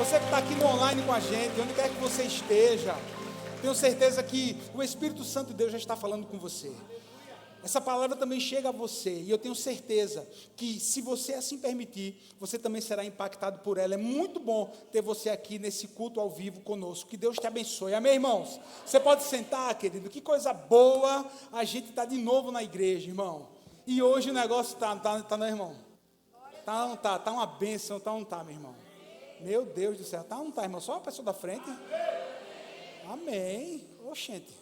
Você que está aqui no online com a gente, onde quer que você esteja, tenho certeza que o Espírito Santo de Deus já está falando com você. Essa palavra também chega a você, e eu tenho certeza que, se você assim permitir, você também será impactado por ela. É muito bom ter você aqui nesse culto ao vivo conosco. Que Deus te abençoe. Amém, irmãos? Você pode sentar, querido. Que coisa boa a gente está de novo na igreja, irmão. E hoje o negócio tá não, irmão? Tá, não tá? Tá uma bênção, tá, não tá, meu irmão? Meu Deus do céu, tá, não tá, irmão? Só a pessoa da frente? Amém. Oxente.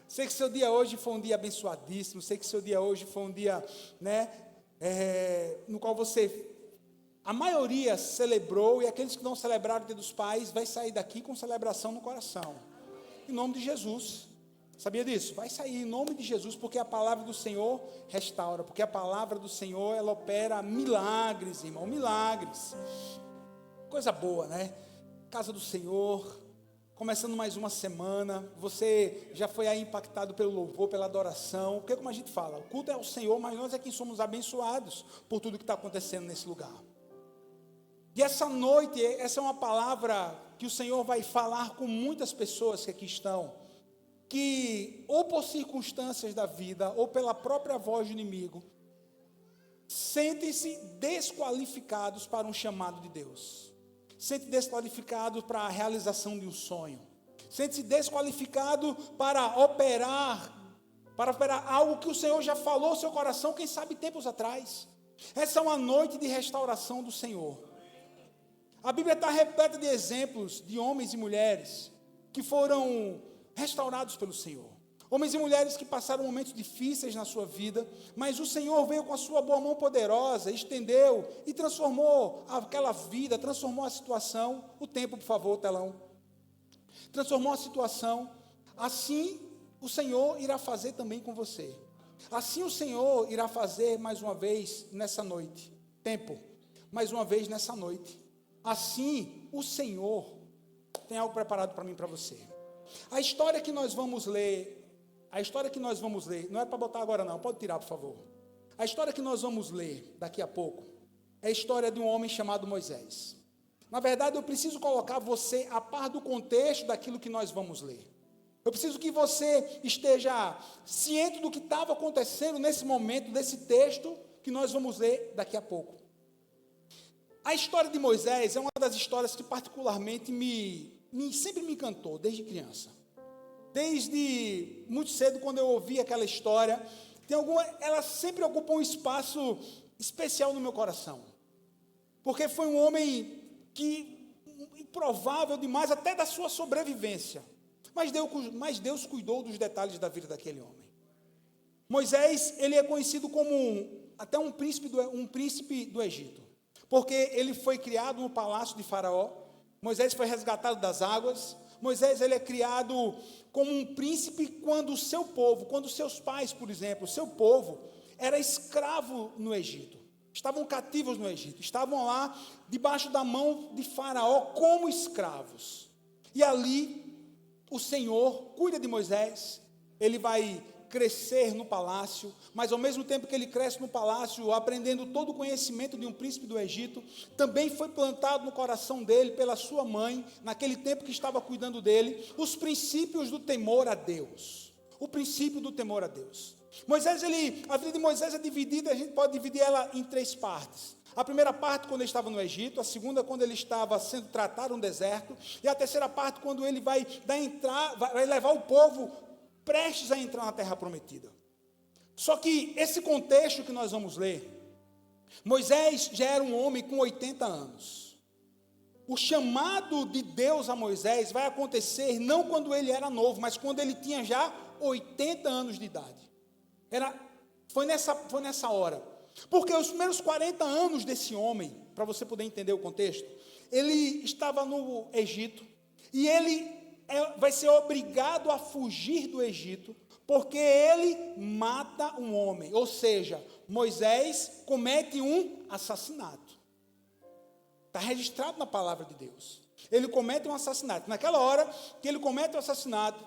Sei que seu dia hoje foi um dia abençoadíssimo. Sei que seu dia hoje foi um dia, né, no qual a maioria celebrou, e aqueles que não celebraram o Dia dos Pais vai sair daqui com celebração no coração. Em nome de Jesus. Sabia disso? Vai sair em nome de Jesus, porque a palavra do Senhor restaura, porque a palavra do Senhor, ela opera milagres, irmão, milagres. Coisa boa, né? Casa do Senhor, começando mais uma semana. Você já foi aí impactado pelo louvor, pela adoração, porque como a gente fala, o culto é ao Senhor, mas nós é quem somos abençoados por tudo que está acontecendo nesse lugar. E essa noite, essa é uma palavra que o Senhor vai falar com muitas pessoas que aqui estão, que ou por circunstâncias da vida, ou pela própria voz do inimigo, sentem-se desqualificados para um chamado de Deus. Sente desqualificado para a realização de um sonho. Sente-se desqualificado para operar algo que o Senhor já falou no seu coração, quem sabe tempos atrás. Essa é uma noite de restauração do Senhor. A Bíblia está repleta de exemplos de homens e mulheres que foram restaurados pelo Senhor. Homens e mulheres que passaram momentos difíceis na sua vida, mas o Senhor veio com a sua boa mão poderosa, estendeu e transformou aquela vida, transformou a situação. O tempo, por favor, telão. Transformou a situação. Assim o Senhor irá fazer também com você. Assim o Senhor irá fazer mais uma vez nessa noite. Tempo, mais uma vez nessa noite. Assim o Senhor tem algo preparado para mim e para você. A história que nós vamos ler, não é para botar agora não, pode tirar, por favor. A história que nós vamos ler daqui a pouco é a história de um homem chamado Moisés. Na verdade, eu preciso colocar você a par do contexto daquilo que nós vamos ler. Eu preciso que você esteja ciente do que estava acontecendo nesse momento, desse texto que nós vamos ler daqui a pouco. A história de Moisés é uma das histórias que particularmente sempre me encantou, desde criança. Desde muito cedo, quando eu ouvi aquela história, ela sempre ocupou um espaço especial no meu coração. Porque foi um homem improvável demais, até da sua sobrevivência. Mas Deus cuidou dos detalhes da vida daquele homem. Moisés, ele é conhecido como até um príncipe do Egito. Porque ele foi criado no palácio de Faraó. Moisés foi resgatado das águas. Moisés, ele é criado como um príncipe quando o seu povo, quando os seus pais, por exemplo, o seu povo era escravo no Egito. Estavam cativos no Egito. Estavam lá debaixo da mão de Faraó como escravos. E ali o Senhor cuida de Moisés. Ele vai crescer no palácio, mas ao mesmo tempo que ele cresce no palácio, aprendendo todo o conhecimento de um príncipe do Egito, também foi plantado no coração dele, pela sua mãe, naquele tempo que estava cuidando dele, os princípios do temor a Deus. O princípio do temor a Deus. A vida de Moisés é dividida, a gente pode dividir ela em 3 partes. A primeira parte, quando ele estava no Egito. A segunda, quando ele estava sendo tratado no deserto. E a terceira parte, quando ele vai levar o povo prestes a entrar na terra prometida. Só que esse contexto que nós vamos ler, Moisés já era um homem com 80 anos. O chamado de Deus a Moisés vai acontecer não quando ele era novo, mas quando ele tinha já 80 anos de idade. Foi nessa hora. Porque os primeiros 40 anos desse homem, para você poder entender o contexto, ele estava no Egito, e ele vai ser obrigado a fugir do Egito, porque ele mata um homem. Ou seja, Moisés comete um assassinato. Está registrado na palavra de Deus. Ele comete um assassinato. Naquela hora que ele comete o assassinato,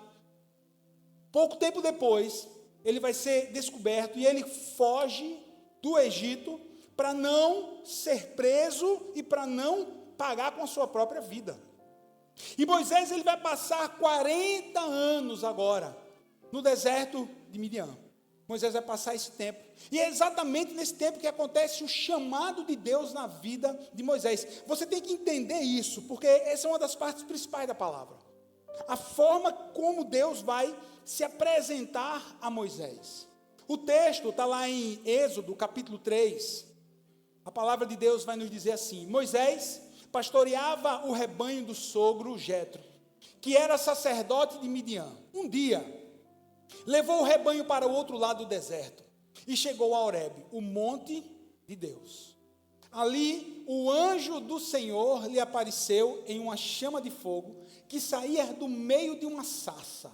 pouco tempo depois, ele vai ser descoberto e ele foge do Egito para não ser preso e para não pagar com a sua própria vida. E Moisés, ele vai passar 40 anos agora no deserto de Midian. Moisés vai passar esse tempo. E é exatamente nesse tempo que acontece o chamado de Deus na vida de Moisés. Você tem que entender isso, porque essa é uma das partes principais da palavra. A forma como Deus vai se apresentar a Moisés. O texto está lá em Êxodo, capítulo 3. A palavra de Deus vai nos dizer assim: Moisés pastoreava o rebanho do sogro Jetro, que era sacerdote de Midian. Um dia, levou o rebanho para o outro lado do deserto e chegou a Horebe, o monte de Deus. Ali, o anjo do Senhor lhe apareceu em uma chama de fogo que saía do meio de uma sarça.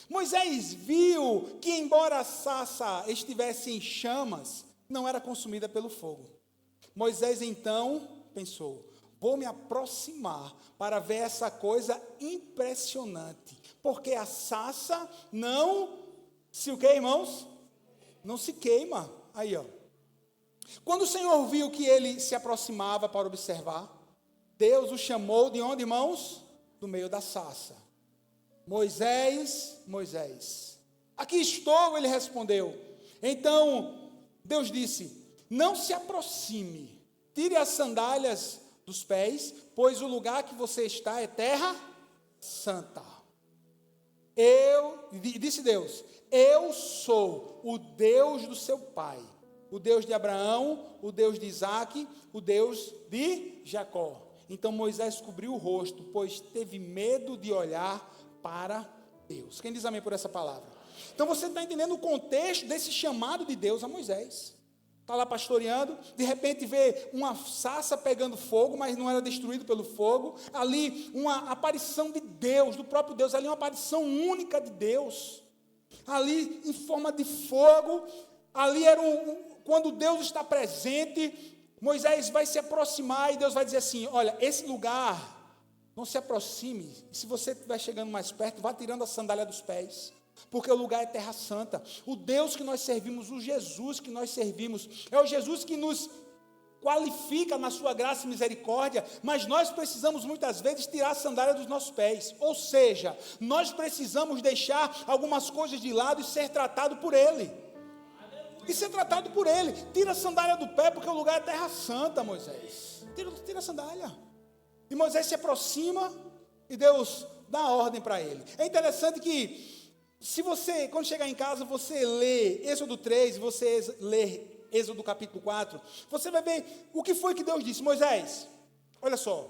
Moisés viu que, embora a sarça estivesse em chamas, não era consumida pelo fogo. Moisés então pensou: vou me aproximar para ver essa coisa impressionante, porque a sarça não se o que, irmãos? Não se queima. Aí, ó. Quando o Senhor viu que ele se aproximava para observar, Deus o chamou de onde, irmãos? Do meio da sarça. Moisés, Moisés. Aqui estou, ele respondeu. Então, Deus disse: não se aproxime, tire as sandálias dos pés, pois o lugar que você está é terra santa. Disse Deus, eu sou o Deus do seu pai, o Deus de Abraão, o Deus de Isaque, o Deus de Jacó. Então Moisés cobriu o rosto, pois teve medo de olhar para Deus. Quem diz amém por essa palavra? Então você está entendendo o contexto desse chamado de Deus a Moisés. Está lá pastoreando, de repente vê uma sarça pegando fogo, mas não era destruído pelo fogo. Ali uma aparição de Deus, do próprio Deus, ali uma aparição única de Deus. Ali em forma de fogo, ali era quando Deus está presente, Moisés vai se aproximar e Deus vai dizer assim: olha, esse lugar, não se aproxime, e se você estiver chegando mais perto, vá tirando a sandália dos pés, porque o lugar é terra santa. O Deus que nós servimos, o Jesus que nós servimos, é o Jesus que nos qualifica na sua graça e misericórdia, mas nós precisamos muitas vezes tirar a sandália dos nossos pés, ou seja, nós precisamos deixar algumas coisas de lado e ser tratado por Ele. E ser tratado por Ele. Tira a sandália do pé, porque o lugar é terra santa, Moisés. Tira a sandália. E Moisés se aproxima e Deus dá a ordem para ele. É interessante que, se você, quando chegar em casa, você lê Êxodo 3, você lê Êxodo capítulo 4, você vai ver o que foi que Deus disse: Moisés, olha só,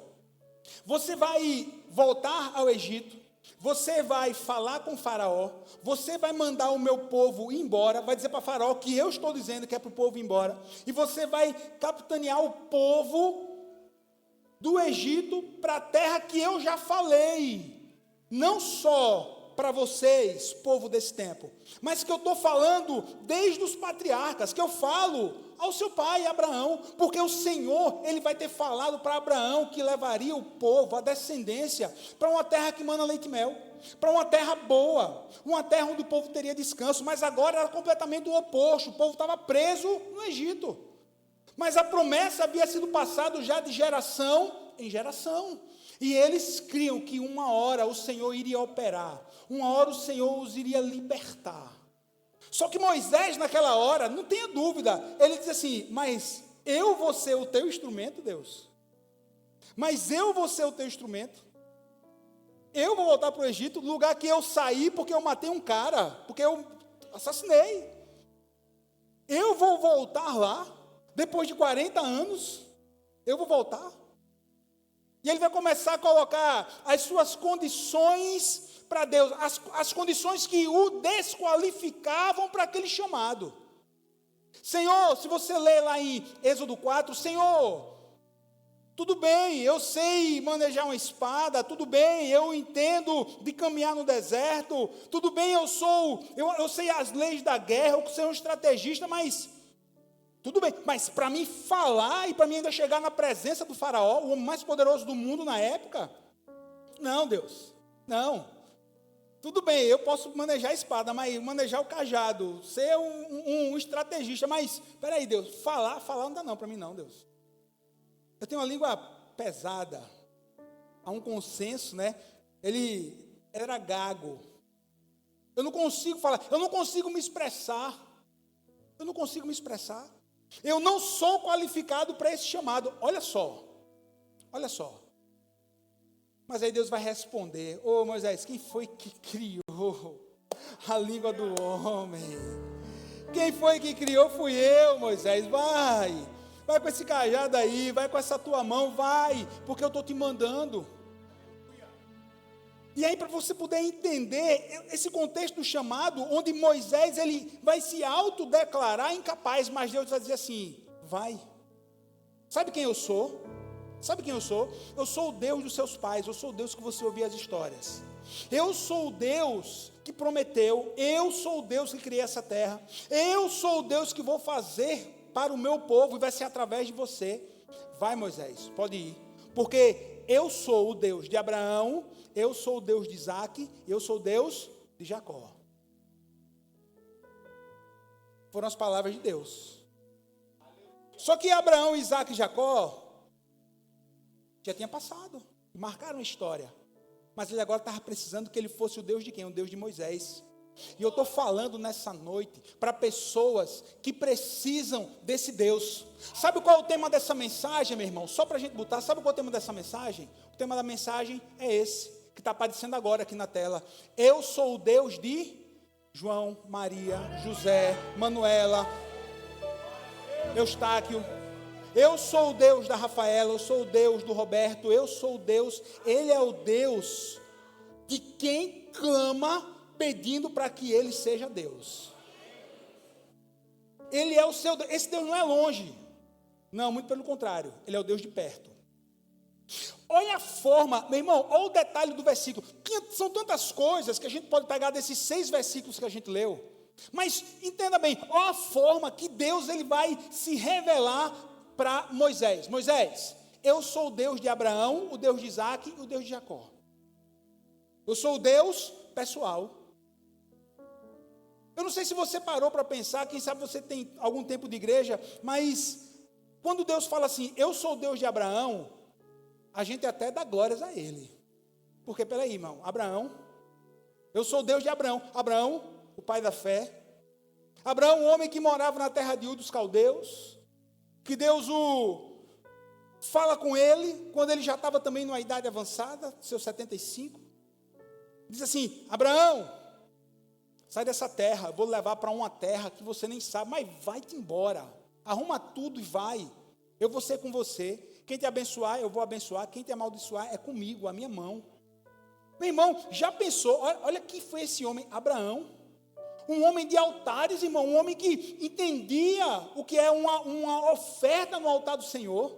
você vai voltar ao Egito, você vai falar com Faraó, você vai mandar o meu povo ir embora, vai dizer para Faraó que eu estou dizendo que é para o povo ir embora, e você vai capitanear o povo do Egito para a terra que eu já falei, não só para vocês, povo desse tempo, mas que eu estou falando desde os patriarcas, que eu falo ao seu pai Abraão, porque o Senhor, Ele vai ter falado para Abraão que levaria o povo, a descendência, para uma terra que mana leite e mel, para uma terra boa, uma terra onde o povo teria descanso, mas agora era completamente o oposto, o povo estava preso no Egito, mas a promessa havia sido passada já de geração em geração, e eles criam que uma hora o Senhor iria operar, uma hora o Senhor os iria libertar. Só que Moisés, naquela hora, não tenha dúvida, ele diz assim: mas eu vou ser o teu instrumento, Deus. Mas eu vou ser o teu instrumento. Eu vou voltar para o Egito, lugar que eu saí porque eu matei um cara, porque eu assassinei. Eu vou voltar lá, depois de 40 anos, eu vou voltar. E ele vai começar a colocar as suas condições para Deus, as condições que o desqualificavam para aquele chamado. Senhor, se você ler lá em Êxodo 4, Senhor, tudo bem, eu sei manejar uma espada, tudo bem, eu entendo de caminhar no deserto, tudo bem, eu sei as leis da guerra, eu sou um estrategista, mas tudo bem, mas para mim falar e para mim ainda chegar na presença do faraó, o homem mais poderoso do mundo na época, não, Deus, não. Tudo bem, eu posso manejar a espada, mas manejar o cajado, ser um estrategista, mas, espera aí, Deus, falar não dá não para mim não, Deus. Eu tenho uma língua pesada. Há um consenso, né? Ele era gago. Eu não consigo falar, eu não consigo me expressar. Eu não consigo me expressar. Eu não sou qualificado para esse chamado. Olha só. Olha só. Mas aí Deus vai responder: ô Moisés, quem foi que criou a língua do homem? Quem foi que criou? Fui eu, Moisés. Vai com esse cajado aí, vai com essa tua mão, vai, porque eu estou te mandando. E aí, para você poder entender esse contexto do chamado, onde Moisés ele vai se autodeclarar incapaz, mas Deus vai dizer assim: vai. Sabe quem eu sou? Sabe quem eu sou? Eu sou o Deus dos seus pais, eu sou o Deus que você ouvia as histórias. Eu sou o Deus que prometeu, eu sou o Deus que criei essa terra, eu sou o Deus que vou fazer para o meu povo e vai ser através de você. Vai, Moisés, pode ir, porque eu sou o Deus de Abraão, eu sou o Deus de Isaac, eu sou o Deus de Jacó. Foram as palavras de Deus. Só que Abraão, Isaac e Jacó já tinha passado, marcaram a história. Mas ele agora estava precisando que ele fosse o Deus de quem? O Deus de Moisés. E eu estou falando nessa noite para pessoas que precisam desse Deus. Sabe qual é o tema dessa mensagem, meu irmão? Só para a gente botar, sabe qual é o tema dessa mensagem? O tema da mensagem é esse, que está aparecendo agora aqui na tela. Eu sou o Deus de João, Maria, José, Manuela, Eustáquio. Eu sou o Deus da Rafaela, eu sou o Deus do Roberto, eu sou o Deus, Ele é o Deus de quem clama pedindo para que Ele seja Deus. Ele é o seu Deus, esse Deus não é longe, não, muito pelo contrário, Ele é o Deus de perto. Olha a forma, meu irmão, olha o detalhe do versículo, são tantas coisas que a gente pode pegar desses 6 versículos que a gente leu, mas entenda bem, olha a forma que Deus ele vai se revelar para Moisés. Moisés, eu sou o Deus de Abraão, o Deus de Isaac e o Deus de Jacó. Eu sou o Deus pessoal. Eu não sei se você parou para pensar, quem sabe você tem algum tempo de igreja, mas quando Deus fala assim, eu sou o Deus de Abraão, a gente até dá glórias a Ele. Porque, peraí, irmão, Abraão, eu sou o Deus de Abraão. Abraão, o pai da fé. Abraão, o homem que morava na terra de Ur dos caldeus, que Deus o fala com ele, quando ele já estava também numa idade avançada, seus 75, diz assim, Abraão, sai dessa terra, eu vou levar para uma terra que você nem sabe, mas vai-te embora, arruma tudo e vai, eu vou ser com você, quem te abençoar, eu vou abençoar, quem te amaldiçoar, é comigo, a minha mão. Meu irmão, já pensou, olha quem foi esse homem, Abraão, um homem de altares, irmão, um homem que entendia o que é uma oferta no altar do Senhor,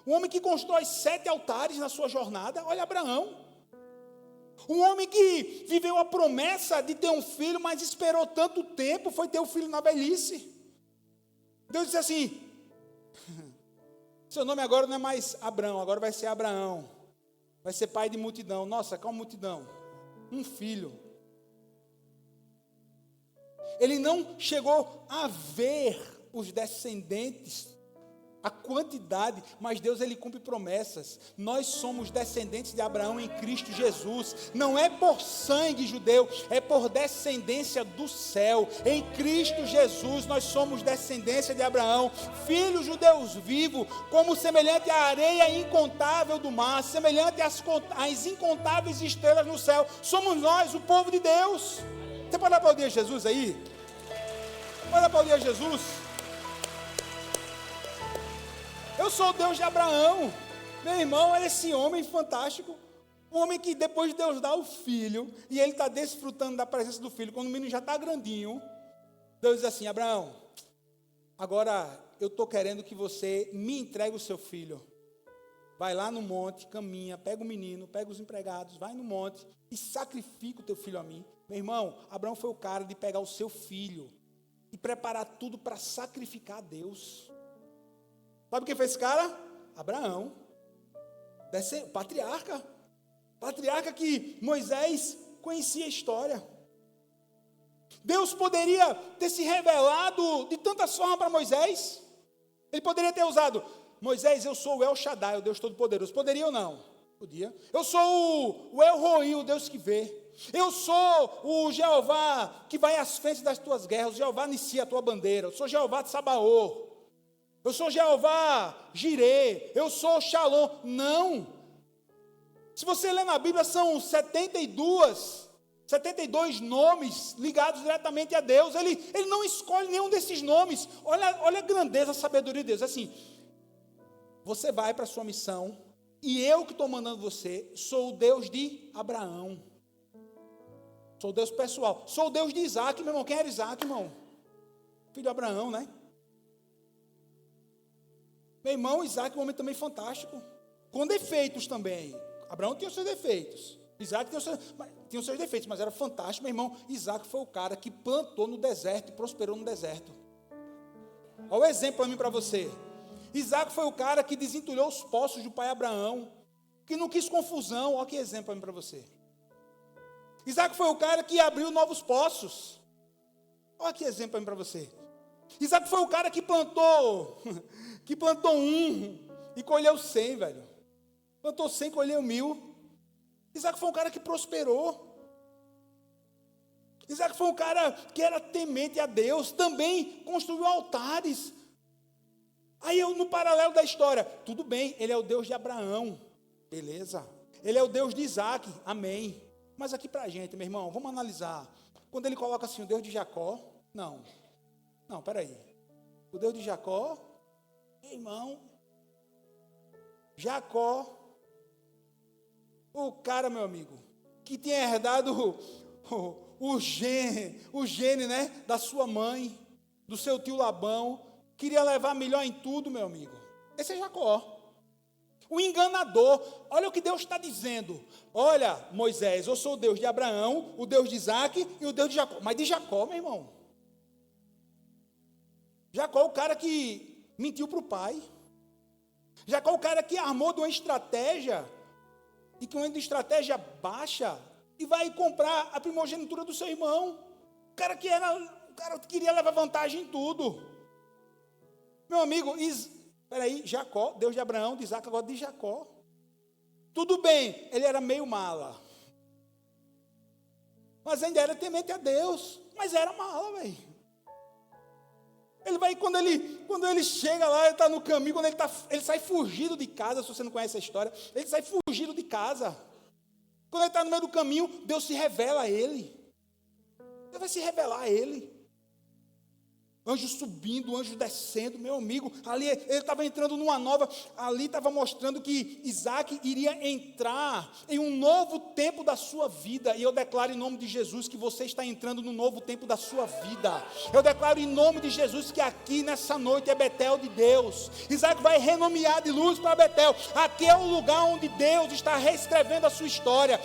um homem que constrói 7 altares na sua jornada. Olha Abraão, um homem que viveu a promessa de ter um filho, mas esperou tanto tempo, foi ter o filho na velhice. Deus disse assim, seu nome agora não é mais Abraão, agora vai ser Abraão, vai ser pai de multidão. Nossa, qual multidão? Um filho. Ele não chegou a ver os descendentes, a quantidade, mas Deus ele cumpre promessas. Nós somos descendentes de Abraão em Cristo Jesus, não é por sangue judeu, é por descendência do céu. Em Cristo Jesus nós somos descendência de Abraão, filhos judeus vivos, como semelhante à areia incontável do mar, semelhante às incontáveis estrelas no céu. Somos nós, o povo de Deus. Você pode aplaudir Jesus aí? Pode aplaudir Jesus? Eu sou o Deus de Abraão. Meu irmão, é esse homem fantástico. Um homem que depois de Deus dar o filho, e ele está desfrutando da presença do filho, quando o menino já está grandinho, Deus diz assim, Abraão, agora eu estou querendo que você me entregue o seu filho. Vai lá no monte, caminha, pega o menino, pega os empregados, vai no monte e sacrifica o teu filho a mim. Meu irmão, Abraão foi o cara de pegar o seu filho e preparar tudo para sacrificar a Deus. Sabe quem foi esse cara? Abraão. Patriarca. Patriarca que Moisés conhecia a história. Deus poderia ter se revelado de tantas formas para Moisés. Ele poderia ter usado Moisés, eu sou o El Shaddai, o Deus Todo-Poderoso. Poderia ou não? Podia. Eu sou o El Roi, o Deus que vê. Eu sou o Jeová que vai às frentes das tuas guerras. O Jeová Nissi, a tua bandeira. Eu sou Jeová de Sabaô. Eu sou Jeová Jirê. Eu sou Shalom. Não. Se você ler na Bíblia, são 72 nomes ligados diretamente a Deus. Ele não escolhe nenhum desses nomes. Olha a grandeza, a sabedoria de Deus. Assim, você vai para a sua missão, e eu que estou mandando você, sou o Deus de Abraão. Sou o Deus pessoal. Sou o Deus de Isaac, meu irmão. Quem era Isaac, irmão? Filho de Abraão, né? Meu irmão, Isaac é um homem também fantástico. Com defeitos também. Abraão tinha os seus defeitos. Isaac tinha os seus defeitos, mas era fantástico, meu irmão. Isaac foi o cara que plantou no deserto e prosperou no deserto. Olha o exemplo para mim e para você. Isaac foi o cara que desentulhou os poços do pai Abraão, que não quis confusão. Olha que exemplo para mim e para você. Isaac foi o cara que abriu novos poços. Olha que exemplo para mim e para você. Isaac foi o cara que plantou um e colheu 100, velho. Plantou 100, colheu 1000. Isaac foi um cara que prosperou. Isaac foi um cara que era temente a Deus. Também construiu altares. Aí no paralelo da história, tudo bem, ele é o Deus de Abraão. Beleza. Ele é o Deus de Isaac. Amém. Mas aqui pra gente, meu irmão, vamos analisar. Quando ele coloca assim, o Deus de Jacó. Não, peraí. O Deus de Jacó, irmão, Jacó, o cara, meu amigo, que tinha herdado o gene, né, da sua mãe, do seu tio Labão, queria levar melhor em tudo, meu amigo. Esse é Jacó. O enganador. Olha o que Deus está dizendo. Olha, Moisés, eu sou o Deus de Abraão, o Deus de Isaac e o Deus de Jacó. Mas de Jacó, meu irmão. Jacó é o cara que mentiu para o pai. Jacó é o cara que armou de uma estratégia, e que uma estratégia baixa, e vai comprar a primogenitura do seu irmão. O cara que queria levar vantagem em tudo. Meu amigo, Jacó, Deus de Abraão, de Isaac, agora de Jacó. Tudo bem, ele era meio mala. Mas ainda era temente a Deus. Mas era mala, velho. Quando ele chega lá, ele está no caminho, quando ele sai fugido de casa, se você não conhece a história, ele sai fugido de casa. Quando ele está no meio do caminho, Deus se revela a ele. Deus vai se revelar a ele. Anjo subindo, anjo descendo, meu amigo, ali ele estava entrando numa nova, ali estava mostrando que Isaac iria entrar em um novo tempo da sua vida, e eu declaro em nome de Jesus que você está entrando no novo tempo da sua vida. Eu declaro em nome de Jesus que aqui nessa noite é Betel de Deus. Isaac vai renomear de luz para Betel. Aqui é o lugar onde Deus está reescrevendo a sua história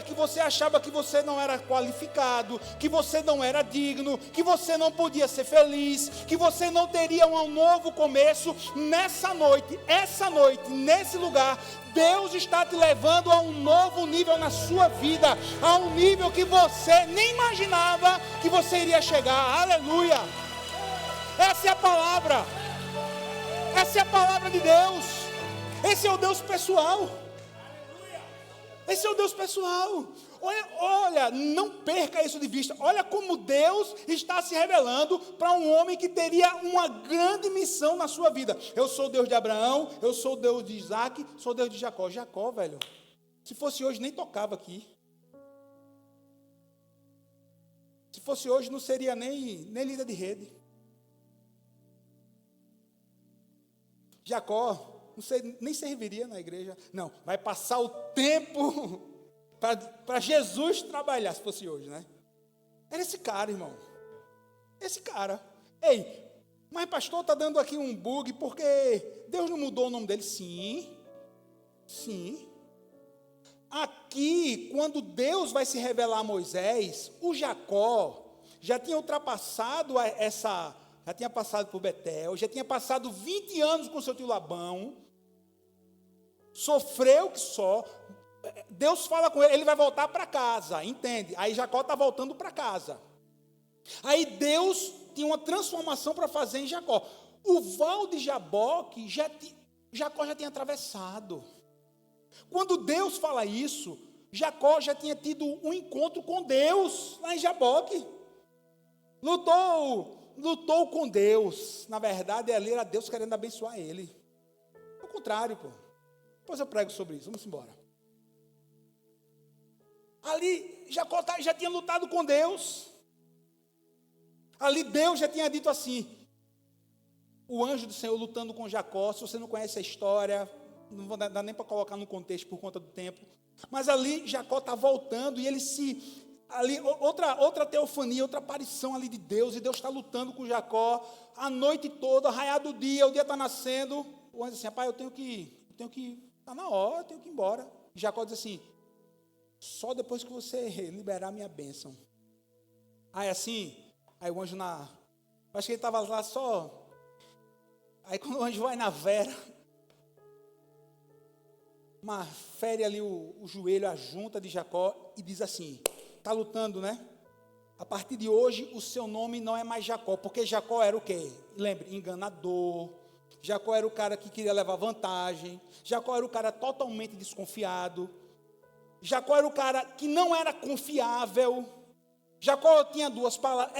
que você achava que você não era qualificado, que você não era digno, que você não podia ser feliz, que você não teria um novo começo. Essa noite, nesse lugar, Deus está te levando a um novo nível na sua vida, a um nível que você nem imaginava que você iria chegar. Aleluia! Essa é a palavra de Deus. Esse é o Deus pessoal. Esse é o Deus pessoal. Olha, não perca isso de vista. Olha como Deus está se revelando para um homem que teria uma grande missão na sua vida. Eu sou o Deus de Abraão, eu sou o Deus de Isaac, sou o Deus de Jacó. Jacó, velho, se fosse hoje nem tocava aqui. Se fosse hoje não seria nem líder de rede. Jacó, não sei, nem serviria na igreja. Não, vai passar o tempo para Jesus trabalhar, se fosse hoje, né? Era esse cara, irmão. Esse cara. Ei, mas pastor, está dando aqui um bug, porque Deus não mudou o nome dele? Sim. Aqui, quando Deus vai se revelar a Moisés, o Jacó já tinha ultrapassado já tinha passado por Betel, já tinha passado 20 anos com seu tio Labão, sofreu que só. Deus fala com ele, ele vai voltar para casa, entende? Aí Jacó está voltando para casa. Aí Deus tinha uma transformação para fazer em Jacó. O val de Jaboque, Jacó já tinha atravessado. Quando Deus fala isso, Jacó já tinha tido um encontro com Deus, lá em Jaboque. Lutou com Deus. Na verdade, ali era Deus querendo abençoar ele. Ao contrário, pô. Depois eu prego sobre isso, vamos embora. Ali, Jacó já tinha lutado com Deus. Ali Deus já tinha dito assim, o anjo do Senhor lutando com Jacó. Se você não conhece a história, não vou dar nem para colocar no contexto por conta do tempo. Mas ali Jacó está voltando e ele ali outra teofania, outra aparição ali de Deus, e Deus está lutando com Jacó a noite toda, raiado o dia está nascendo. O anjo diz assim, pai, eu tenho que, está na hora, eu tenho que ir embora. E Jacó diz assim, só depois que você liberar a minha bênção. Aí o anjo acho que ele estava lá só. Aí quando o anjo vai na vera, fere ali o joelho, a junta de Jacó, e diz assim, está lutando, né? A partir de hoje, o seu nome não é mais Jacó, porque Jacó era o quê? Lembre, enganador. Jacó era o cara que queria levar vantagem. Jacó era o cara totalmente desconfiado. Jacó era o cara que não era confiável. Jacó tinha duas palavras,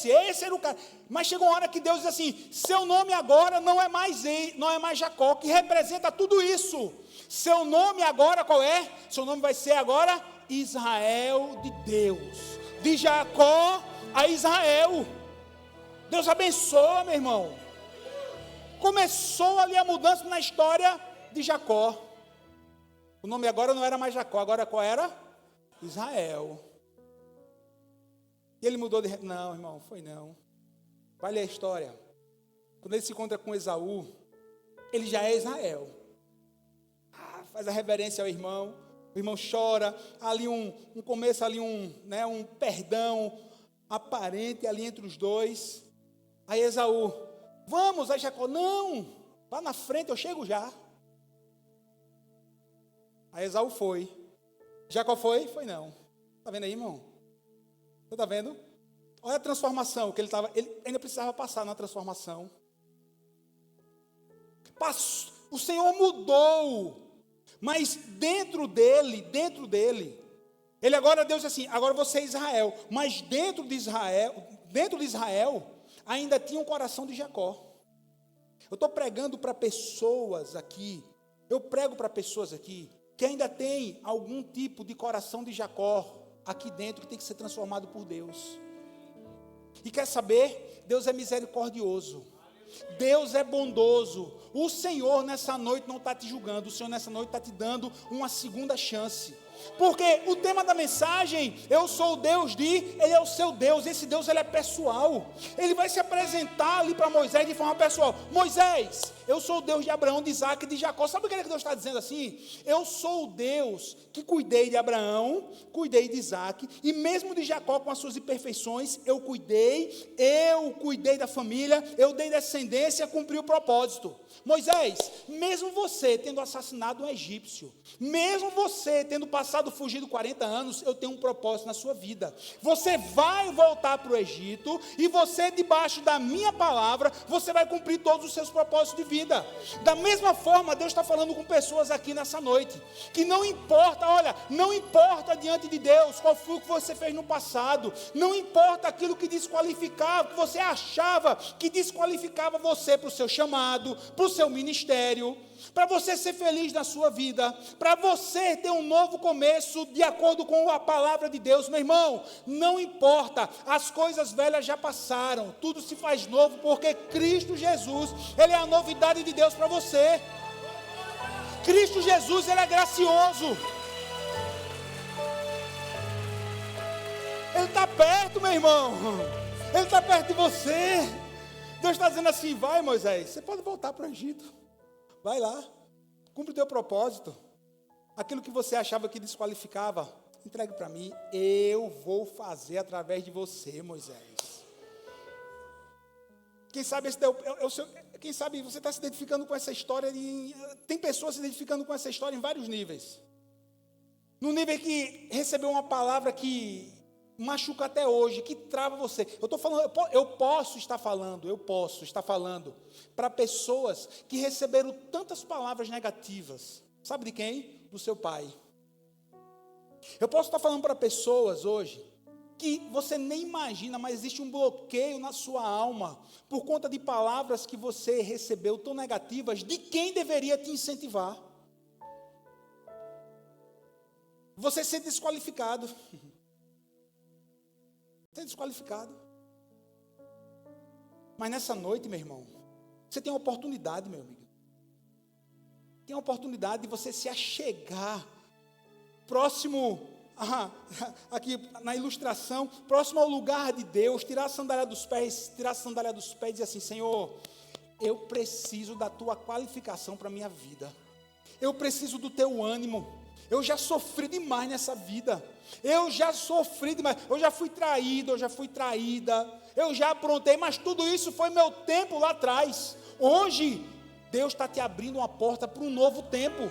esse era o cara. Mas chegou uma hora que Deus diz assim, seu nome agora não é mais Jacó, que representa tudo isso. Seu nome agora qual é? Seu nome vai ser agora Israel de Deus. De Jacó a Israel. Deus abençoa, meu irmão. Começou ali a mudança na história de Jacó. O nome agora não era mais Jacó, agora qual era? Israel. E ele mudou de... Não, irmão, foi não. Vai ler a história. Quando ele se encontra com Esaú, ele já é Israel. Faz a reverência ao irmão. O irmão chora. Ali um começo, ali um perdão aparente ali entre os dois. Aí Esaú, vamos. Aí Jacó, não, vá na frente, eu chego já. Aí Esaú foi. Jacó foi? Foi não. Está vendo aí, irmão? Você está vendo? Olha a transformação que ele ainda precisava passar na transformação. O Senhor mudou, mas dentro dele, ele agora, Deus disse assim, agora você é Israel, mas dentro de Israel, ainda tinha um coração de Jacó. Eu estou pregando para pessoas aqui, que ainda tem algum tipo de coração de Jacó aqui dentro, que tem que ser transformado por Deus. E quer saber? Deus é misericordioso, Deus é bondoso. O Senhor nessa noite não está te julgando, o Senhor nessa noite está te dando uma segunda chance. Porque o tema da mensagem, eu sou o Deus ele é o seu Deus. Esse Deus, ele é pessoal. Ele vai se apresentar ali para Moisés de forma pessoal. Moisés, eu sou o Deus de Abraão, de Isaac e de Jacó. Sabe o que Deus está dizendo assim? Eu sou o Deus que cuidei de Abraão, cuidei de Isaac, e mesmo de Jacó com as suas imperfeições, eu cuidei da família, eu dei descendência, cumpri o propósito. Moisés, mesmo você tendo assassinado um egípcio, mesmo você tendo fugido 40 anos, eu tenho um propósito na sua vida. Você vai voltar para o Egito, e você, debaixo da minha palavra, você vai cumprir todos os seus propósitos de vida. Da mesma forma, Deus está falando com pessoas aqui nessa noite, que não importa diante de Deus qual foi o que você fez no passado, não importa aquilo que desqualificava, que você achava que desqualificava você para o seu chamado, para o seu ministério, para você ser feliz na sua vida, para você ter um novo começo de acordo com a palavra de Deus. Meu irmão, não importa, as coisas velhas já passaram, tudo se faz novo, porque Cristo Jesus, Ele é a novidade de Deus para você. Cristo Jesus, Ele é gracioso, Ele está perto, meu irmão, Ele está perto de você. Deus está dizendo assim, vai Moisés, você pode voltar para o Egito, vai lá, cumpre o teu propósito, aquilo que você achava que desqualificava, entregue para mim, eu vou fazer através de você, Moisés. Quem sabe você está se identificando com essa história, tem pessoas se identificando com essa história em vários níveis. No nível que recebeu uma palavra que machuca até hoje, que trava você. Eu posso estar falando para pessoas que receberam tantas palavras negativas. Sabe de quem? Do seu pai. Eu posso estar falando para pessoas hoje que você nem imagina, mas existe um bloqueio na sua alma por conta de palavras que você recebeu tão negativas de quem deveria te incentivar. Você ser desqualificado. Ser desqualificado. Mas nessa noite, meu irmão, você tem a oportunidade, meu amigo. Tem a oportunidade de você se achegar próximo, aqui na ilustração, próximo ao lugar de Deus, tirar a sandália dos pés e dizer assim: Senhor, eu preciso da tua qualificação para a minha vida. Eu preciso do teu ânimo. Eu já sofri demais nessa vida. Eu já sofri demais. Eu já fui traído, eu já fui traída. Eu já aprontei, mas tudo isso foi meu tempo lá atrás. Hoje, Deus está te abrindo uma porta para um novo tempo.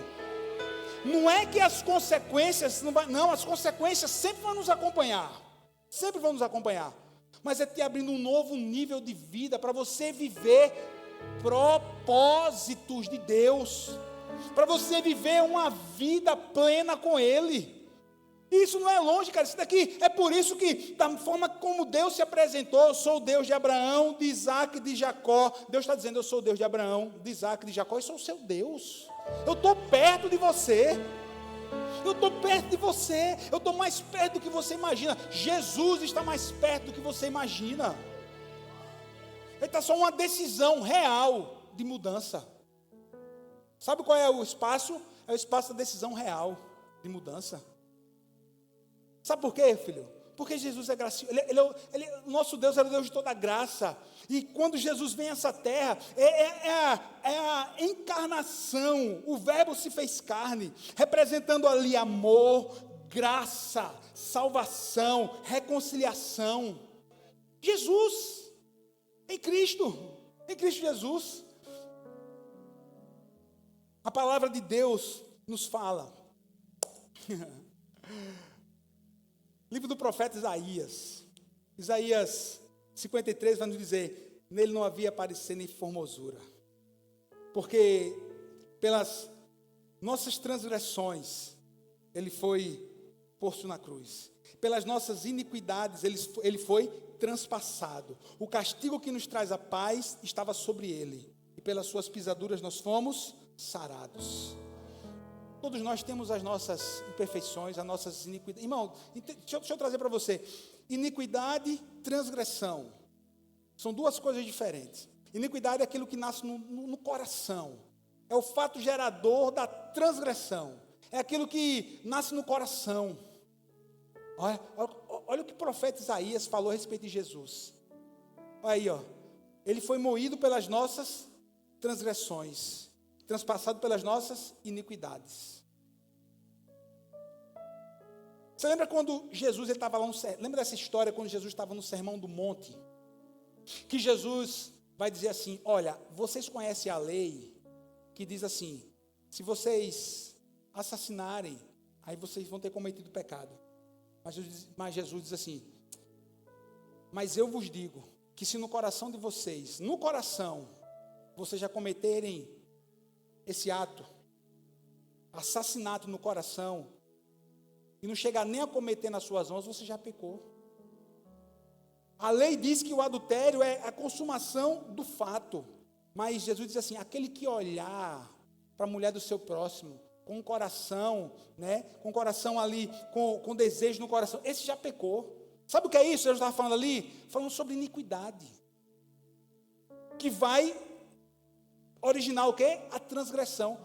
Não é que as consequências, não, as consequências sempre vão nos acompanhar. Sempre vão nos acompanhar. Mas é te abrindo um novo nível de vida para você viver propósitos de Deus. Para você viver uma vida plena com Ele. Isso não é longe, cara. Isso daqui é por isso que, da forma como Deus se apresentou, eu sou o Deus de Abraão, de Isaac e de Jacó. Deus está dizendo: eu sou o Deus de Abraão, de Isaac e de Jacó, eu sou o seu Deus. Eu estou perto de você. Eu estou perto de você. Eu estou mais perto do que você imagina. Jesus está mais perto do que você imagina. Ele está só uma decisão real de mudança. Sabe qual é o espaço? É o espaço da decisão real de mudança. Sabe por quê, filho? Porque Jesus é gracioso. Nosso Deus é o Deus de toda graça. E quando Jesus vem a essa terra, é a encarnação. O Verbo se fez carne, representando ali amor, graça, salvação, reconciliação. Jesus, em Cristo Jesus. A palavra de Deus nos fala. Livro do profeta Isaías. Isaías 53 vai nos dizer: nele não havia parecer nem formosura. Porque pelas nossas transgressões ele foi posto na cruz. Pelas nossas iniquidades ele foi transpassado. O castigo que nos traz a paz estava sobre ele. E pelas suas pisaduras nós fomos sarados. Todos nós temos as nossas imperfeições, as nossas iniquidades. Irmão, deixa eu trazer para você. Iniquidade e transgressão são duas coisas diferentes. Iniquidade é aquilo que nasce no coração. É o fato gerador da transgressão. É aquilo que nasce no coração. Olha o que o profeta Isaías falou a respeito de Jesus. Olha aí, ó. Ele foi moído pelas nossas transgressões, transpassado pelas nossas iniquidades. Você lembra quando Jesus estava lá lembra dessa história quando Jesus estava no Sermão do Monte? Que Jesus vai dizer assim: olha, vocês conhecem a lei que diz assim: se vocês assassinarem, aí vocês vão ter cometido pecado. Mas Jesus diz assim: mas eu vos digo que se no coração de vocês, vocês já cometerem esse ato, assassinato no coração, e não chegar nem a cometer nas suas mãos, você já pecou. A lei diz que o adultério é a consumação do fato, mas Jesus diz assim: aquele que olhar para a mulher do seu próximo, com o coração, com o coração ali, com desejo no coração, esse já pecou. Sabe o que é isso? Eu estava falando ali, falando sobre iniquidade, que vai originar o quê? A transgressão.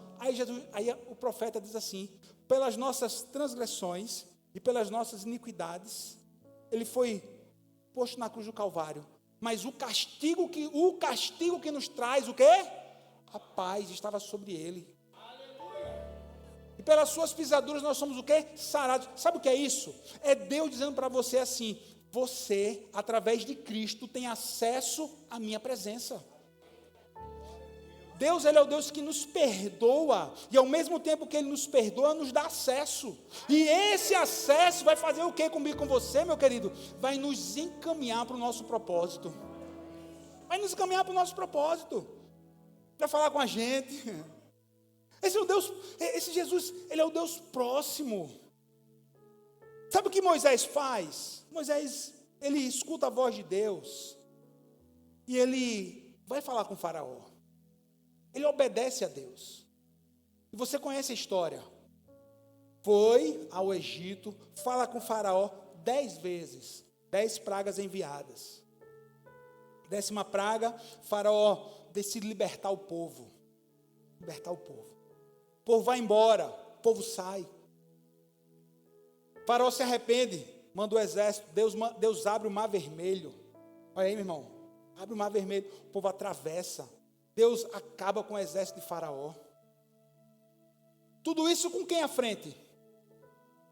Aí o profeta diz assim: pelas nossas transgressões e pelas nossas iniquidades, ele foi posto na cruz do Calvário. Mas o castigo que nos traz o quê? A paz estava sobre ele. E pelas suas pisaduras nós somos o quê? Sarados. Sabe o que é isso? É Deus dizendo para você assim: você, através de Cristo, tem acesso à minha presença. Deus, Ele é o Deus que nos perdoa, e ao mesmo tempo que Ele nos perdoa, nos dá acesso, e esse acesso vai fazer o que comigo, com você, meu querido? Vai nos encaminhar para o nosso propósito, vai falar com a gente. Esse é o Deus, esse Jesus, Ele é o Deus próximo. Sabe o que Moisés faz? Moisés, ele escuta a voz de Deus, e ele vai falar com o faraó. Ele obedece a Deus. E você conhece a história. Foi ao Egito, fala com o faraó 10 vezes, 10 pragas enviadas. 10ª praga, faraó decide libertar o povo. O povo vai embora, o povo sai. Faraó se arrepende, manda o exército, Deus abre o mar vermelho. Olha aí, meu irmão, abre o mar vermelho, o povo atravessa. Deus acaba com o exército de Faraó. Tudo isso com quem à frente?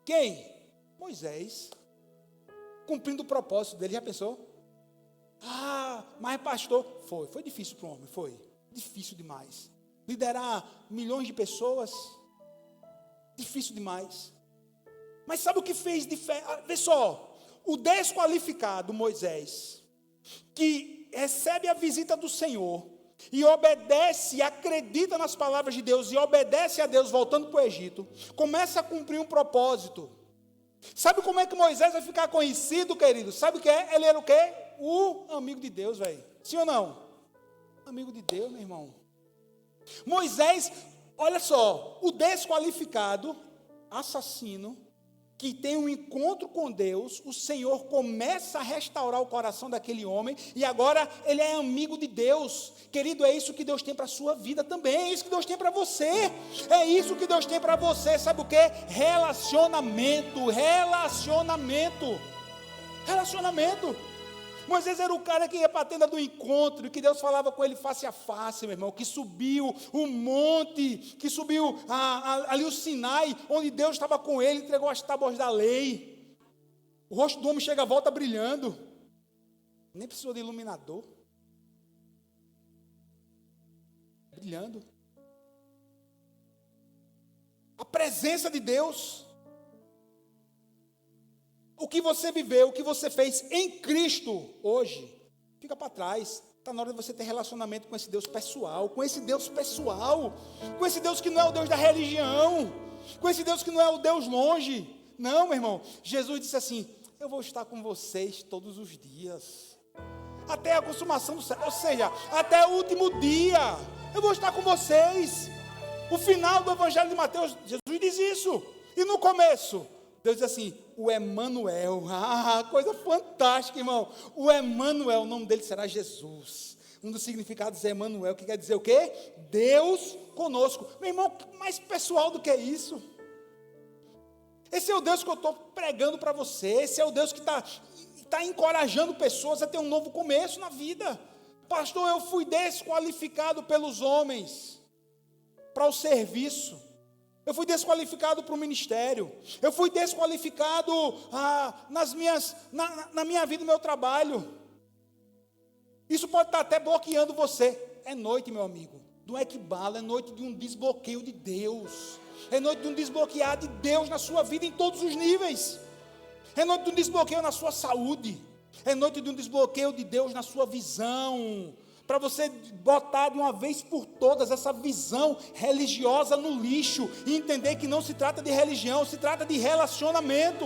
Quem? Moisés. Cumprindo o propósito dele, já pensou? Mas pastor, foi difícil para o homem, foi difícil demais. Liderar milhões de pessoas, difícil demais. Mas sabe o que fez de fé? Vê só, o desqualificado Moisés, que recebe a visita do Senhor, e obedece, acredita nas palavras de Deus, e obedece a Deus voltando para o Egito, começa a cumprir um propósito. Sabe como é que Moisés vai ficar conhecido, querido? Sabe o que é? Ele era o quê? O amigo de Deus, velho. Sim ou não? Amigo de Deus, meu irmão. Moisés, olha só, o desqualificado, assassino, que tem um encontro com Deus, o Senhor começa a restaurar o coração daquele homem, e agora ele é amigo de Deus. Querido, é isso que Deus tem para a sua vida também, é isso que Deus tem para você, é isso que Deus tem para você, sabe o que? Relacionamento. Moisés era o cara que ia para a tenda do encontro, que Deus falava com ele face a face, meu irmão, que subiu o monte, que subiu ali o Sinai, onde Deus estava com ele, entregou as tábuas da lei. O rosto do homem chega à volta brilhando, nem precisou de iluminador, brilhando. A presença de Deus. O que você viveu, o que você fez em Cristo hoje, fica para trás. Está na hora de você ter relacionamento com esse Deus pessoal, com esse Deus que não é o Deus da religião, com esse Deus que não é o Deus longe. Não, meu irmão, Jesus disse assim: eu vou estar com vocês todos os dias, até a consumação do século, ou seja, até o último dia, eu vou estar com vocês. O final do Evangelho de Mateus, Jesus diz isso, e no começo, Deus diz assim: o Emanuel, coisa fantástica, irmão. O Emanuel, o nome dele será Jesus. Um dos significados é Emanuel, que quer dizer o quê? Deus conosco. Meu irmão, mais pessoal do que isso. Esse é o Deus que eu estou pregando para você. Esse é o Deus que está encorajando pessoas a ter um novo começo na vida. Pastor, eu fui desqualificado pelos homens para o serviço. Eu fui desqualificado para o ministério. Eu fui desqualificado na minha vida, no meu trabalho. Isso pode estar até bloqueando você. É noite, meu amigo, do equibalo, é noite de um desbloqueio de Deus. É noite de um desbloquear de Deus na sua vida em todos os níveis. É noite de um desbloqueio na sua saúde. É noite de um desbloqueio de Deus na sua visão. Para você botar de uma vez por todas essa visão religiosa no lixo e entender que não se trata de religião, se trata de relacionamento.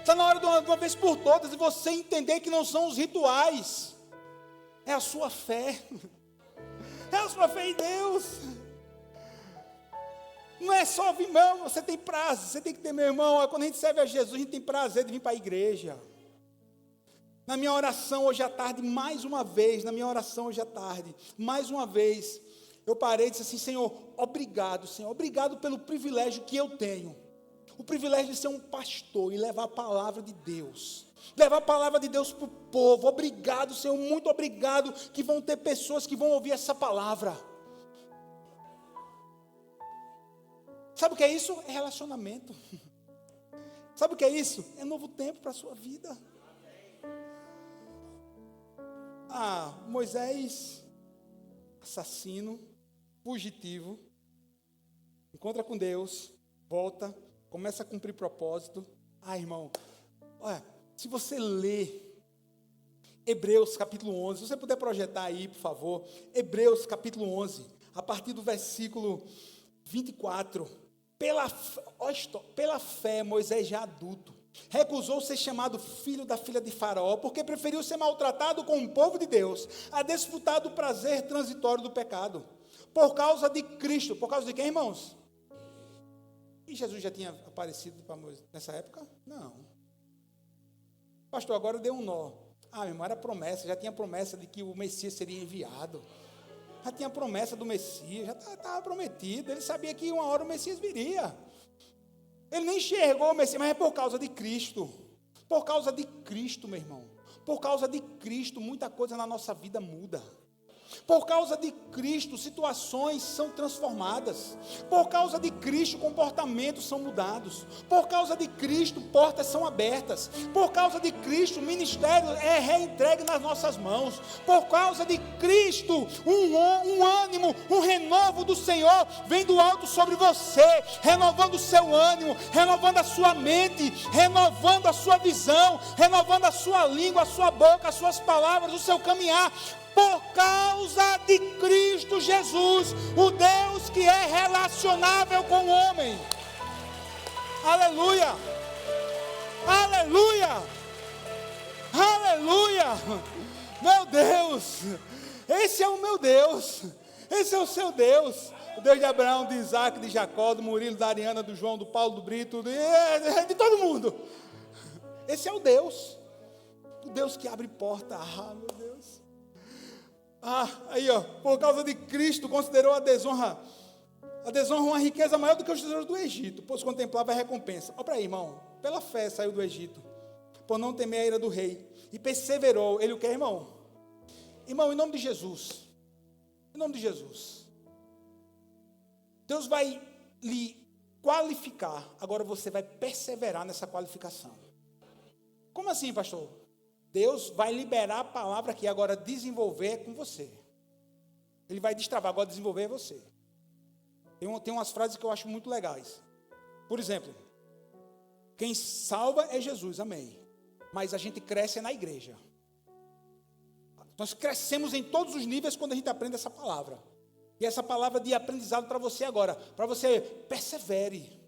Está na hora de uma vez por todas de você entender que não são os rituais, é a sua fé, é a sua fé em Deus. Não é só vir, irmão, você tem prazer, você tem que ter, meu irmão, quando a gente serve a Jesus, a gente tem prazer de vir para a igreja. Na minha oração hoje à tarde, mais uma vez, eu parei e disse assim: Senhor, obrigado pelo privilégio que eu tenho, o privilégio de ser um pastor e levar a palavra de Deus, para o povo. Obrigado, Senhor, muito obrigado, que vão ter pessoas que vão ouvir essa palavra. Sabe o que é isso? É relacionamento. Sabe o que é isso? É novo tempo para a sua vida. Moisés assassino, fugitivo, encontra com Deus, volta, começa a cumprir propósito. Irmão, olha, se você ler Hebreus capítulo 11, se você puder projetar aí, por favor, Hebreus capítulo 11, a partir do versículo 24, pela fé, Moisés já adulto, recusou ser chamado filho da filha de Faraó, porque preferiu ser maltratado com o povo de Deus, a desfrutar do prazer transitório do pecado, por causa de Cristo. Por causa de quem, irmãos? E Jesus já tinha aparecido para Moisés nessa época? Não. Pastor, agora deu um nó. Meu irmão, era promessa, já tinha promessa de que o Messias seria enviado. Já tinha promessa do Messias, já estava prometido. Ele sabia que uma hora o Messias viria. Ele nem enxergou o Messias, mas é por causa de Cristo. Por causa de Cristo, meu irmão. Por causa de Cristo, muita coisa na nossa vida muda. Por causa de Cristo, situações são transformadas. Por causa de Cristo, comportamentos são mudados. Por causa de Cristo, portas são abertas. Por causa de Cristo, o ministério é reentregue nas nossas mãos. Por causa de Cristo, um ânimo, um renovo do Senhor vem do alto sobre você, renovando o seu ânimo, renovando a sua mente, renovando a sua visão, renovando a sua língua, a sua boca, as suas palavras, o seu caminhar. Por causa de Cristo Jesus, o Deus que é relacionável com o homem. Aleluia! Aleluia! Aleluia! Meu Deus! Esse é o meu Deus! Esse é o seu Deus! O Deus de Abraão, de Isaac, de Jacó, do Murilo, da Ariana, do João, do Paulo, do Brito, de todo mundo. Esse é o Deus. O Deus que abre porta. Meu Deus. Aí, por causa de Cristo, considerou a desonra uma riqueza maior do que os tesouros do Egito, pois contemplava a recompensa. Olha para aí, irmão, pela fé saiu do Egito, por não temer a ira do rei, e perseverou. Ele o que, irmão? Irmão, em nome de Jesus, Deus vai lhe qualificar, agora você vai perseverar nessa qualificação. Como assim, pastor? Deus vai liberar a palavra que agora desenvolver é com você. Ele vai destravar, agora desenvolver é você. Tem umas frases que eu acho muito legais. Por exemplo, quem salva é Jesus, amém. Mas a gente cresce na igreja. Nós crescemos em todos os níveis quando a gente aprende essa palavra. E essa palavra de aprendizado para você agora, para você persevere.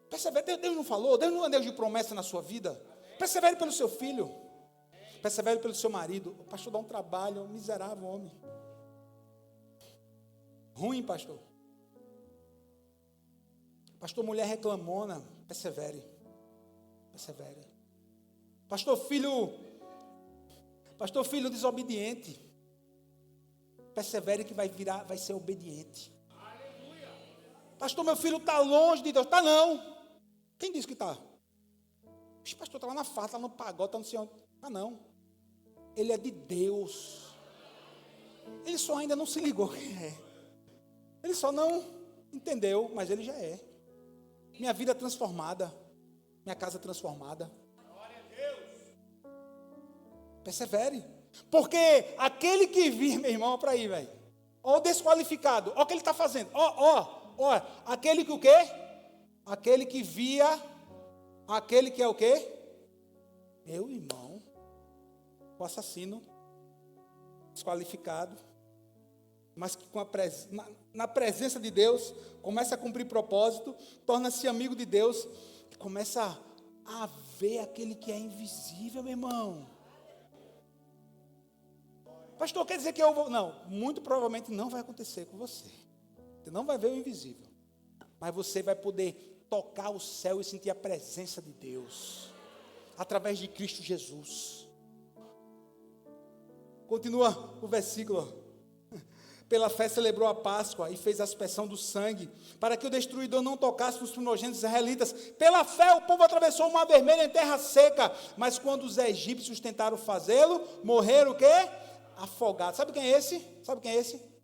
Persevere, Deus não falou, Deus não é Deus de promessa na sua vida. Persevere pelo seu filho. Persevere pelo seu marido. O pastor dá um trabalho, miserável homem. Ruim, pastor. Pastor, mulher reclamona. Persevere. Pastor, filho desobediente. Persevere que vai ser obediente. Pastor, meu filho está longe de Deus. Está não. Quem disse que está? O pastor está lá na farta, está no pagode, está no céu. Não. Ele é de Deus. Ele só ainda não se ligou quem é. Ele só não entendeu, mas ele já é. Minha vida transformada. Minha casa transformada. Persevere. Porque aquele que vir, meu irmão, para aí, velho. Ó o desqualificado. Ó o que ele está fazendo. Ó. Aquele que o quê? Aquele que via... Aquele que é o quê? Meu irmão, o assassino, desqualificado, mas que na presença de Deus, começa a cumprir propósito, torna-se amigo de Deus, e começa a ver aquele que é invisível, meu irmão. Pastor, quer dizer que eu vou... Não, muito provavelmente não vai acontecer com você. Você não vai ver o invisível, mas você vai poder tocar o céu e sentir a presença de Deus, através de Cristo Jesus. Continua o versículo. Pela fé celebrou a Páscoa e fez a aspersão do sangue, para que o destruidor não tocasse nos primogênitos israelitas. Pela fé o povo atravessou o mar vermelho em terra seca, mas quando os egípcios tentaram fazê-lo, morreram o quê? Afogados. Sabe quem é esse?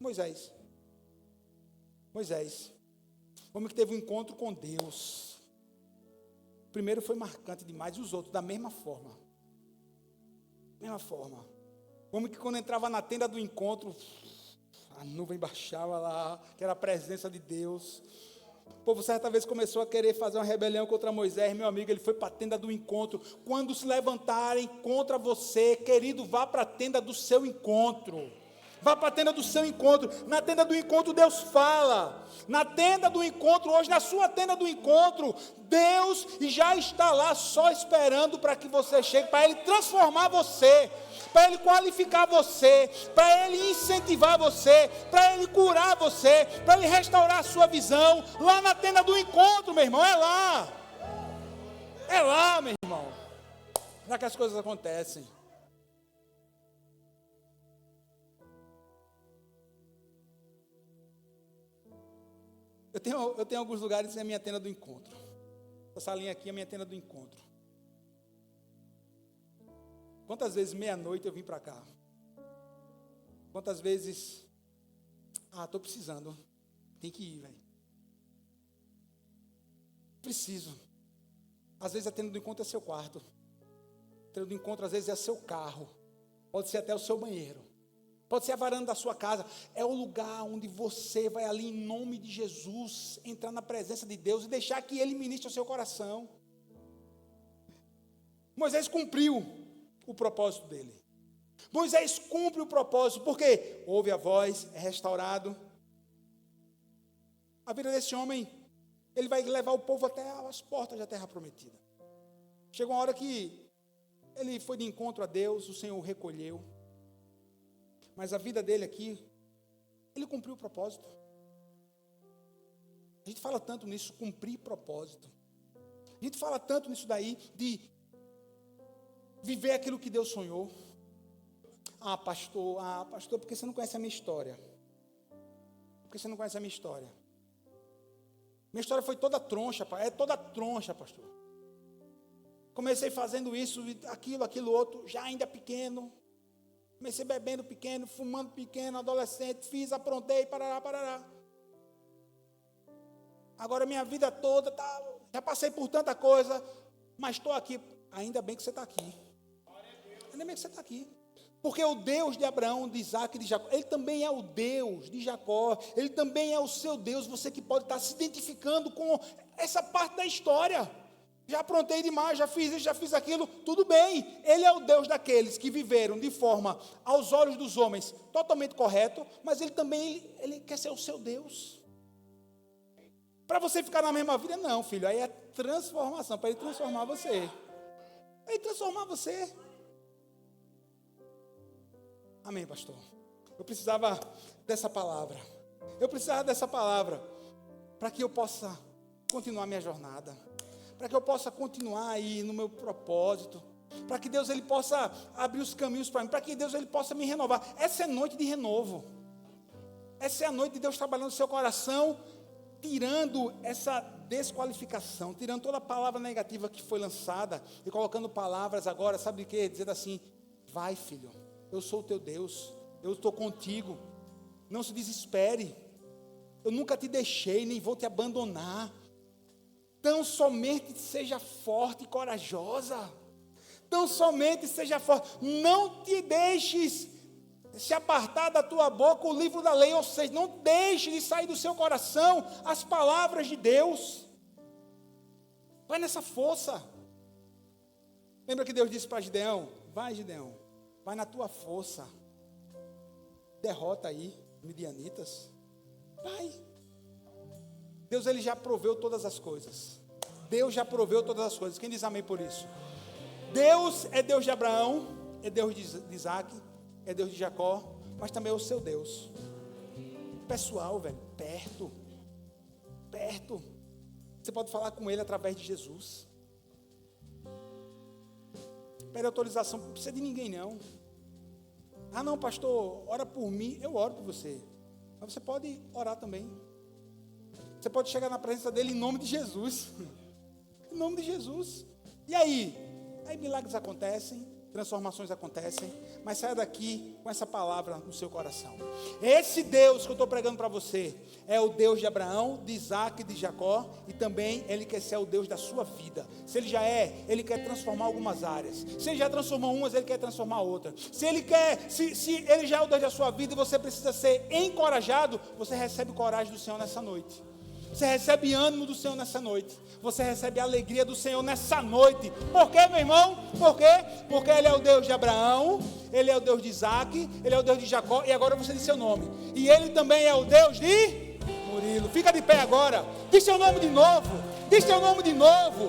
Moisés. O homem que teve um encontro com Deus. O primeiro foi marcante demais, e os outros da mesma forma. Como que quando entrava na tenda do encontro, a nuvem baixava lá, que era a presença de Deus. O povo certa vez começou a querer fazer uma rebelião contra Moisés, meu amigo, ele foi para a tenda do encontro. Quando se levantarem contra você, querido, vá para a tenda do seu encontro. Vá para a tenda do seu encontro. Na tenda do encontro Deus fala. Na tenda do encontro, hoje na sua tenda do encontro, Deus já está lá só esperando para que você chegue, para Ele transformar você, para Ele qualificar você, para Ele incentivar você, para Ele curar você, para Ele restaurar a sua visão. Lá na tenda do encontro, meu irmão, é lá. É lá, meu irmão. Lá que as coisas acontecem. Eu tenho alguns lugares que é a minha tenda do encontro. Essa linha aqui é a minha tenda do encontro. Quantas vezes meia-noite eu vim para cá? Quantas vezes... estou precisando. Tem que ir, velho. Preciso. Às vezes a tenda do encontro é seu quarto. A tenda do encontro às vezes é seu carro. Pode ser até o seu banheiro. Pode ser a varanda da sua casa. É o lugar onde você vai ali em nome de Jesus entrar na presença de Deus e deixar que Ele ministre o seu coração. Moisés cumpriu o propósito dele. Moisés cumpre o propósito porque ouve a voz, é restaurado. A vida desse homem, ele vai levar o povo até as portas da terra prometida. Chegou uma hora que ele foi de encontro a Deus, o Senhor o recolheu. Mas a vida dele aqui, ele cumpriu o propósito. A gente fala tanto nisso, cumprir propósito. A gente fala tanto nisso daí, de viver aquilo que Deus sonhou. Pastor, porque você não conhece a minha história. Porque você não conhece a minha história. Minha história foi toda troncha, é toda troncha, pastor. Comecei fazendo isso, aquilo outro, já ainda pequeno. Comecei bebendo pequeno, fumando pequeno, adolescente, aprontei, parará. Agora minha vida toda, já passei por tanta coisa, mas estou aqui. Ainda bem que você está aqui. Ainda bem que você está aqui. Porque o Deus de Abraão, de Isaac e de Jacó, Ele também é o Deus de Jacó, Ele também é o seu Deus, você que pode estar se identificando com essa parte da história. Já aprontei demais, já fiz isso, já fiz aquilo, tudo bem. Ele é o Deus daqueles que viveram de forma, aos olhos dos homens, totalmente correto, mas Ele também, Ele quer ser o seu Deus. Para você ficar na mesma vida, não, filho, aí é transformação, para Ele transformar você. Para Ele transformar você. Amém, pastor? Eu precisava dessa palavra. Eu precisava dessa palavra para que eu possa continuar minha jornada. Para que eu possa continuar aí no meu propósito, para que Deus Ele possa abrir os caminhos para mim, para que Deus Ele possa me renovar. Essa é noite de renovo, essa é a noite de Deus trabalhando no seu coração, tirando essa desqualificação, tirando toda a palavra negativa que foi lançada, e colocando palavras agora, sabe de quê? Dizendo assim, vai filho, eu sou o teu Deus, eu estou contigo, não se desespere, eu nunca te deixei, nem vou te abandonar. Tão somente seja forte e corajosa. Tão somente seja forte. Não te deixes se apartar da tua boca o livro da lei. Ou seja, não deixe de sair do seu coração as palavras de Deus. Vai nessa força. Lembra que Deus disse para Gideão? Vai, Gideão. Vai na tua força. Derrota aí, midianitas. Vai. Deus, Ele já proveu todas as coisas. Deus já proveu todas as coisas. Quem diz amém por isso? Deus é Deus de Abraão, é Deus de Isaac, é Deus de Jacó, mas também é o seu Deus. Pessoal, velho, perto. Você pode falar com Ele através de Jesus. Pede autorização, não precisa de ninguém não. Não, pastor, ora por mim, eu oro por você. Mas você pode orar também. Você pode chegar na presença dele em nome de Jesus. Em nome de Jesus. E aí? Aí milagres acontecem, transformações acontecem, mas saia daqui com essa palavra no seu coração. Esse Deus que eu estou pregando para você é o Deus de Abraão, de Isaac e de Jacó, e também Ele quer ser o Deus da sua vida. Se Ele já é, Ele quer transformar algumas áreas. Se Ele já transformou umas, Ele quer transformar outras. Se Ele já é o Deus da sua vida e você precisa ser encorajado, você recebe coragem do Senhor nessa noite. Você recebe ânimo do Senhor nessa noite. Você recebe a alegria do Senhor nessa noite. Por quê, meu irmão? Por quê? Porque Ele é o Deus de Abraão, Ele é o Deus de Isaac, Ele é o Deus de Jacó, e agora você diz seu nome. E Ele também é o Deus de Murilo. Fica de pé agora. Diz seu nome de novo. Diz seu nome de novo.